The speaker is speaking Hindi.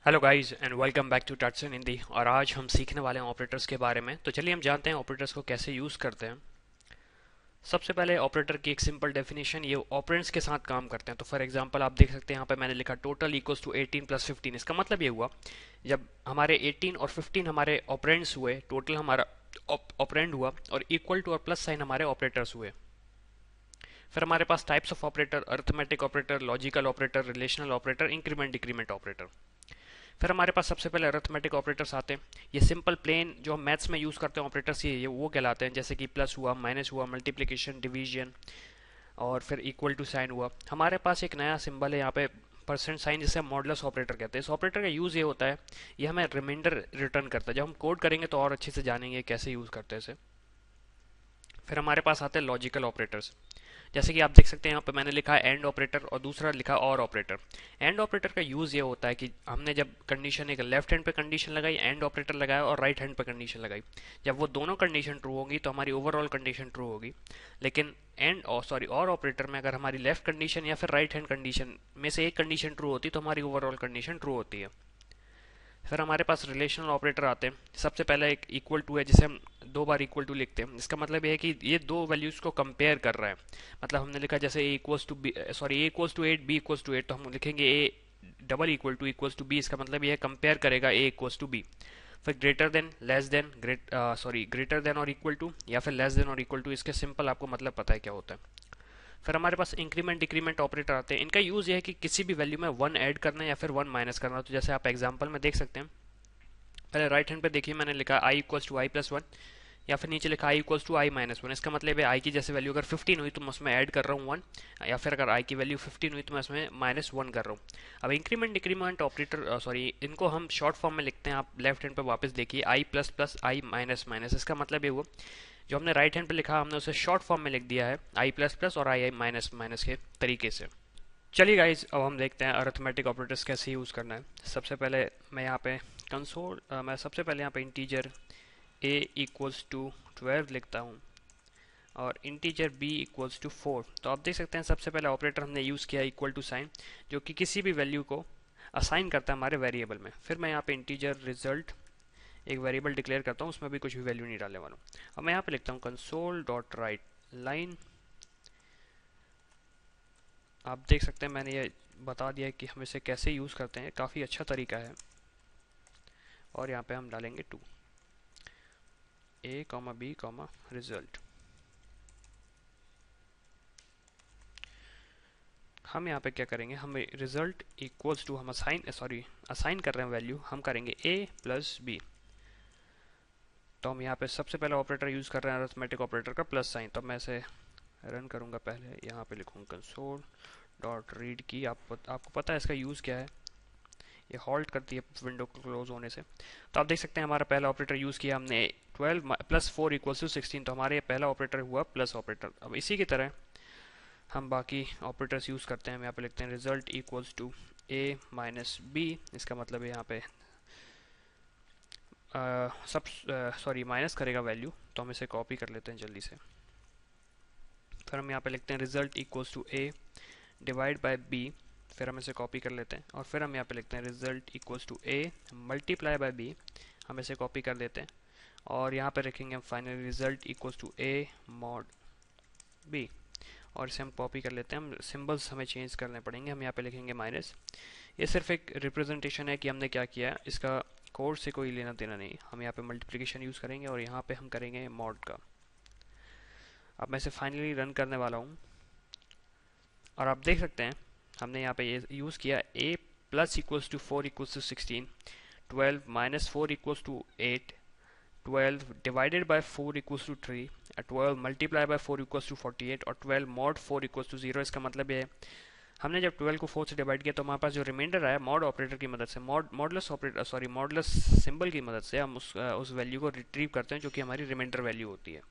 Hello guys and welcome back to tuts in Hindi. और आज हम सीखने वाले हैं ऑपरेटर्स के बारे में। तो चलिए हम जानते हैं ऑपरेटर्स को कैसे यूज़ करते हैं। सबसे पहले ऑपरेटर की एक सिंपल डेफिनेशन, ये ऑपरेंड्स के साथ काम करते हैं। तो फॉर एग्जांपल आप देख सकते हैं यहाँ पे मैंने लिखा टोटल इक्वल्स टू 18 प्लस 15। इसका मतलब ये हुआ जब हमारे 18 और 15 हमारे ऑपरेंड्स हुए, टोटल हमारा ऑपरेंड हुआ और इक्वल टू और प्लस साइन हमारे ऑपरेटर्स हुए। फिर हमारे पास types of operator, arithmetic operator, logical operator, relational operator, increment decrement operator. फिर हमारे पास सबसे पहले अरिथमेटिक ऑपरेटर्स आते हैं। ये सिंपल प्लेन जो हम मैथ्स में यूज़ करते हैं ऑपरेटर्स, ये वो कहलाते हैं, जैसे कि प्लस हुआ, माइनस हुआ, मल्टीप्लिकेशन, डिवीजन और फिर इक्वल टू साइन हुआ। हमारे पास एक नया सिंबल है यहाँ पे, परसेंट साइन, जिसे हम मॉडुलस ऑपरेटर कहते हैं। इस ऑपरेटर का यूज़ ये होता है, ये हमें रिमाइंडर रिटर्न करता है। जब हम कोड करेंगे तो और अच्छे से जानेंगे कैसे यूज़ करते हैं इसे। फिर हमारे पास आते हैं लॉजिकल ऑपरेटर्स। जैसे कि आप देख सकते हैं यहाँ पे मैंने लिखा है एंड ऑपरेटर और दूसरा लिखा और ऑपरेटर। एंड ऑपरेटर का यूज़ ये होता है कि हमने जब कंडीशन, एक लेफ्ट हैंड पे कंडीशन लगाई, एंड ऑपरेटर लगाया, और राइट हैंड पे कंडीशन लगाई, जब वो दोनों कंडीशन ट्रू होंगी तो हमारी ओवरऑल कंडीशन ट्रू होगी। लेकिन एंड और ऑपरेटर में अगर हमारी लेफ्ट कंडीशन या फिर राइट हैंड कंडीशन में से एक कंडीशन ट्रू होती तो हमारी ओवरऑल कंडीशन ट्रू होती है। फिर हमारे पास रिलेशनल ऑपरेटर आते हैं। सबसे पहला एक इक्वल टू है, जिसे हम दो बार इक्वल टू लिखते हैं। इसका मतलब ये है कि ये दो वैल्यूज को कंपेयर कर रहा है। मतलब हमने लिखा जैसे A equals to B, sorry, A equals to 8, B equals to 8, तो हम लिखेंगे A double equals to B. इसका मतलब ये है कंपेयर करेगा ए इक्वल्स टू बी। फिर greater than, less than, greater than और इक्वल टू, या फिर लेस देन और इक्वल टू। इसके सिंपल आपको मतलब पता है क्या होता है। फिर हमारे पास इंक्रीमेंट डिक्रीमेंट ऑपरेटर आते हैं। इनका यूज ये है कि किसी भी वैल्यू में वन ऐड करना है या फिर वन माइनस करना। तो जैसे आप एग्जांपल में देख सकते हैं, पहले राइट हैंड पे देखिए मैंने लिखा I equals to I plus one, या फिर नीचे लिखा I equals to I minus one. इसका मतलब है आई की जैसे वैल्यू अगर 15 हुई तो मैं उसमें ऐड कर रहा हूँ वन, या फिर अगर आई की वैल्यू 15 हुई तो मैं उसमें माइनस वन कर रहा हूँ। अब इंक्रीमेंट डिक्रीमेंट ऑपरेटर, सॉरी, इनको हम शॉर्ट फॉर्म में लिखते हैं। आप लेफ्ट हैंड पे वापस देखिए, आई प्लस प्लस आई माइनस माइनस। इसका मतलब ये हुआ जो हमने राइट हैंड पे लिखा हमने उसे शॉर्ट फॉर्म में लिख दिया है, आई प्लस प्लस और आई आई माइनस माइनस के तरीके से। चलिए गाइज, अब हम देखते हैं अरिथमेटिक ऑपरेटर्स कैसे यूज़ करना है। सबसे पहले मैं यहाँ पे मैं सबसे पहले यहाँ पे इंटीजर a इक्वल्स टू 12 लिखता हूँ और इंटीजर b इक्वल्स टू 4। तो आप देख सकते हैं सबसे पहले ऑपरेटर हमने यूज़ किया इक्वल टू साइन, जो कि किसी भी वैल्यू को असाइन करता है हमारे वेरिएबल में। फिर मैं यहाँ पे इंटीजर रिजल्ट एक वेरिएबल डिक्लेयर करता हूँ, उसमें भी कुछ भी वैल्यू नहीं डालने वाला हूँ। अब मैं यहाँ पे लिखता हूँ कंसोल डॉट राइट लाइन। आप देख सकते हैं मैंने ये बता दिया है कि हम इसे कैसे यूज़ करते हैं, काफ़ी अच्छा तरीका है। और यहाँ पे हम डालेंगे 2, a comma b comma result. हम यहाँ पे क्या करेंगे, हम रिजल्ट इक्वल्स टू, हम असाइन कर रहे हैं वैल्यू, हम करेंगे a प्लस बी। तो हम यहाँ पे सबसे पहले ऑपरेटर यूज़ कर रहे हैं अरिथमेटिक ऑपरेटर का प्लस साइन। तो मैं इसे रन करूँगा। पहले यहाँ पे लिखूँगा कंसोल डॉट रीड की। आपको पता है इसका यूज़ क्या है, ये हॉल्ट करती है विंडो को क्लोज होने से। तो आप देख सकते हैं हमारा पहला ऑपरेटर यूज़ किया हमने 12 प्लस 4 इक्वल्स टू 16। तो हमारे पहला ऑपरेटर हुआ प्लस ऑपरेटर। अब इसी की तरह हम बाकी ऑपरेटर्स यूज़ करते हैं। हम यहाँ पे लिखते हैं result equals to a minus b. इसका मतलब है यहाँ पे माइनस करेगा वैल्यू, तो हम इसे कॉपी कर लेते हैं जल्दी से। फिर हम यहाँ पे लिखते हैं result equals to a divide by b। फिर हम इसे कॉपी कर लेते हैं और फिर हम यहाँ पे लिखते हैं result equals to a multiply by b। हम इसे कॉपी कर लेते हैं और यहाँ पे रखेंगे हम finally result equals to a mod b, और इसे हम कॉपी कर लेते हैं। हम सिंबल्स हमें चेंज करने पड़ेंगे। हम यहाँ पे लिखेंगे माइनस। ये सिर्फ एक रिप्रेजेंटेशन है कि हमने क्या किया, इसका कोड से कोई लेना देना नहीं। हम यहाँ पे मल्टीप्लिकेशन यूज़ करेंगे और यहाँ पे हम करेंगे मॉड का। अब मैं इसे फाइनली रन करने वाला हूँ और आप देख सकते हैं हमने यहाँ पे ये यूज़ किया a plus equals to 4 equals to 16, 12 minus 4 equals to 8, 12 divided by 4 equals to 3, 12 multiply by 4 equals to 48 और 12 मॉड 4 इक्वल्स टू 0। इसका मतलब ये है हमने जब 12 को 4 से डिवाइड किया तो हमारे पास जो रिमाइंडर आया मॉड ऑपरेटर की मदद से, मॉडुलस सिंबल की मदद से हम उस वैल्यू को रिट्रीव करते हैं जो कि हमारी रिमाइंडर वैल्यू होती है।